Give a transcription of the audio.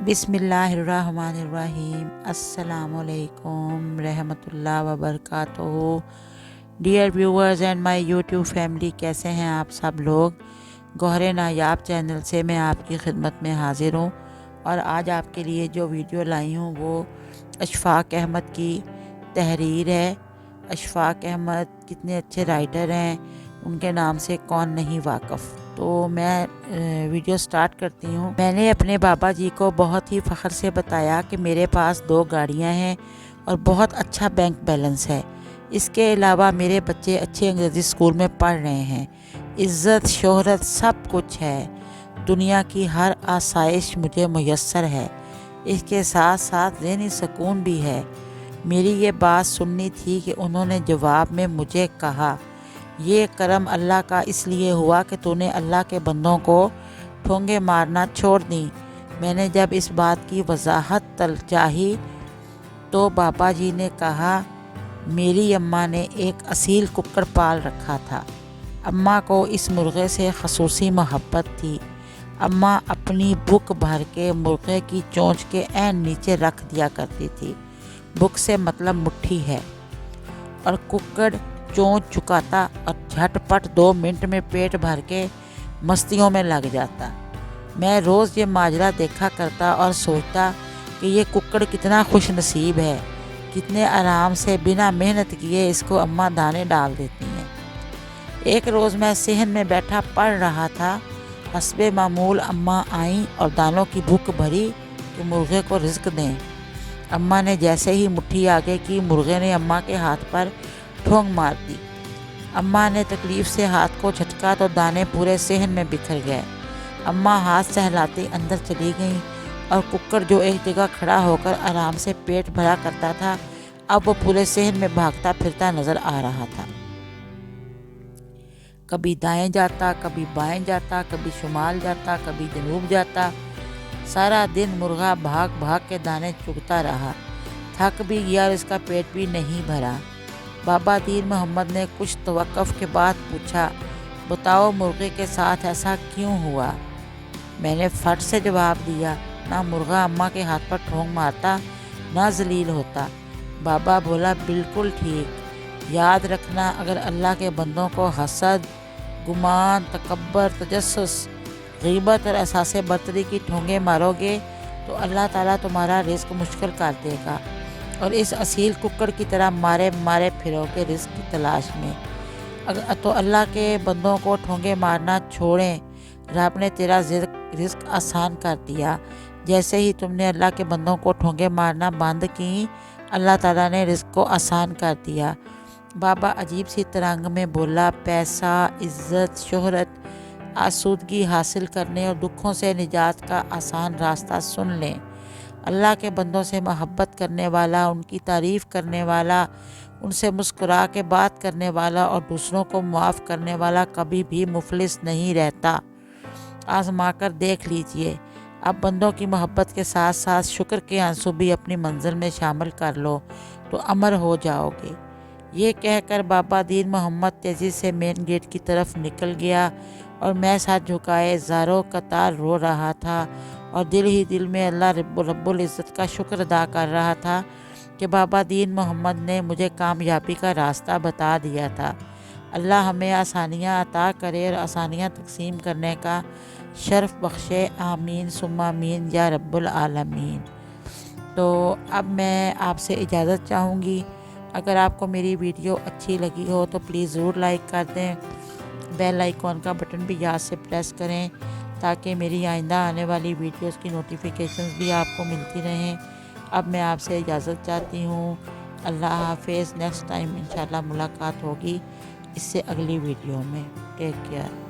بسم اللہ الرحمن الرحیم۔ السلام علیکم رحمۃ اللہ وبرکاتہ۔ Dear viewers and my YouTube family, کیسے ہیں آپ سب لوگ؟ گوہر نایاب چینل سے میں آپ کی خدمت میں حاضر ہوں، اور آج آپ کے لیے جو ویڈیو لائی ہوں وہ اشفاق احمد کی تحریر ہے۔ اشفاق احمد کتنے اچھے رائٹر ہیں، ان کے نام سے کون نہیں واقف۔ تو میں ویڈیو سٹارٹ کرتی ہوں۔ میں نے اپنے بابا جی کو بہت ہی فخر سے بتایا کہ میرے پاس 2 گاڑیاں ہیں اور بہت اچھا بینک بیلنس ہے۔ اس کے علاوہ میرے بچے اچھے انگریزی اسکول میں پڑھ رہے ہیں۔ عزت، شہرت، سب کچھ ہے۔ دنیا کی ہر آسائش مجھے میسر ہے۔ اس کے ساتھ ساتھ ذہنی سکون بھی ہے۔ میری یہ بات سننی تھی کہ انہوں نے جواب میں مجھے کہا، یہ کرم اللہ کا اس لیے ہوا کہ تو نے اللہ کے بندوں کو ٹھونگے مارنا چھوڑ دیں۔ میں نے جب اس بات کی وضاحت چاہی تو بابا جی نے کہا، میری اماں نے ایک اصیل ککڑ پال رکھا تھا۔ اماں کو اس مرغے سے خصوصی محبت تھی۔ اماں اپنی بک بھر کے مرغے کی چونچ کے عین نیچے رکھ دیا کرتی تھی۔ بک سے مطلب مٹھی ہے، اور ککڑ چونچ چکاتا اور جھٹ پٹ 2 منٹ میں پیٹ بھر کے مستیوں میں لگ جاتا۔ میں روز یہ ماجرا دیکھا کرتا اور سوچتا کہ یہ ککڑ کتنا خوش نصیب ہے، کتنے آرام سے بنا محنت کیے اس کو اماں دانے ڈال دیتی ہیں۔ ایک روز میں صحن میں بیٹھا پڑھ رہا تھا، حسب معمول اماں آئیں اور دانوں کی بک بھری کہ مرغے کو رزق دیں۔ اماں نے جیسے ہی مٹھی آگے کی، مرغے نے اماں کے ہاتھ پر ٹھونگ مار دی۔ اماں نے تکلیف سے ہاتھ کو جھٹکا تو دانے پورے صحن میں بکھر گئے۔ اماں ہاتھ سہلاتی اندر چلی گئیں، اور ککڑ جو ایک جگہ کھڑا ہو کر آرام سے پیٹ بھرا کرتا تھا، اب وہ پورے صحن میں بھاگتا پھرتا نظر آ رہا تھا۔ کبھی دائیں جاتا، کبھی بائیں جاتا، کبھی شمال جاتا، کبھی جنوب جاتا۔ سارا دن مرغا بھاگ بھاگ کے دانے چگتا رہا، تھک بھی گیا اور اس کا پیٹ بھی نہیں بھرا۔ بابا دین محمد نے کچھ توقف کے بعد پوچھا، بتاؤ مرغے کے ساتھ ایسا کیوں ہوا؟ میں نے فٹ سے جواب دیا، نہ مرغا اماں کے ہاتھ پر ٹھونگ مارتا، نہ ذلیل ہوتا۔ بابا بولا، بالکل ٹھیک۔ یاد رکھنا، اگر اللہ کے بندوں کو حسد، گمان، تکبر، تجسس، غیبت اور احساس برتری کی ٹھونگے مارو گے تو اللہ تعالیٰ تمہارا رزق مشکل کر دے گا، اور اس اصیل ککڑ کی طرح مارے مارے پھرو گے رزق کی تلاش میں۔ تو اللہ کے بندوں کو ٹھونگے مارنا چھوڑیں، رب نے تیرا رزق آسان کر دیا۔ جیسے ہی تم نے اللہ کے بندوں کو ٹھونگے مارنا بند کی، اللہ تعالیٰ نے رزق کو آسان کر دیا۔ بابا عجیب سی ترنگ میں بولا، پیسہ، عزت، شہرت، آسودگی حاصل کرنے اور دکھوں سے نجات کا آسان راستہ سن لیں۔ اللہ کے بندوں سے محبت کرنے والا، ان کی تعریف کرنے والا، ان سے مسکرا کے بات کرنے والا اور دوسروں کو معاف کرنے والا کبھی بھی مفلس نہیں رہتا۔ آزما کر دیکھ لیجئے۔ اب بندوں کی محبت کے ساتھ ساتھ شکر کے آنسو بھی اپنی منزل میں شامل کر لو تو امر ہو جاؤ گے۔ یہ کہہ کر بابا دین محمد تیزی سے مین گیٹ کی طرف نکل گیا، اور میں ساتھ جھکائے زاروں قطار رو رہا تھا، اور دل ہی دل میں اللہ رب العزت کا شکر ادا کر رہا تھا کہ بابا دین محمد نے مجھے کامیابی کا راستہ بتا دیا تھا۔ اللہ ہمیں آسانیاں عطا کرے اور آسانیاں تقسیم کرنے کا شرف بخشے، آمین ثم آمین یا رب العالمین۔ تو اب میں آپ سے اجازت چاہوں گی۔ اگر آپ کو میری ویڈیو اچھی لگی ہو تو پلیز ضرور لائک کر دیں، بیل آئیکن کا بٹن بھی یاد سے پریس کریں تاکہ میری آئندہ آنے والی ویڈیوز کی نوٹیفیکیشنز بھی آپ کو ملتی رہیں۔ اب میں آپ سے اجازت چاہتی ہوں۔ اللہ حافظ۔ نیکسٹ ٹائم انشاءاللہ ملاقات ہوگی اس سے اگلی ویڈیو میں۔ Take care.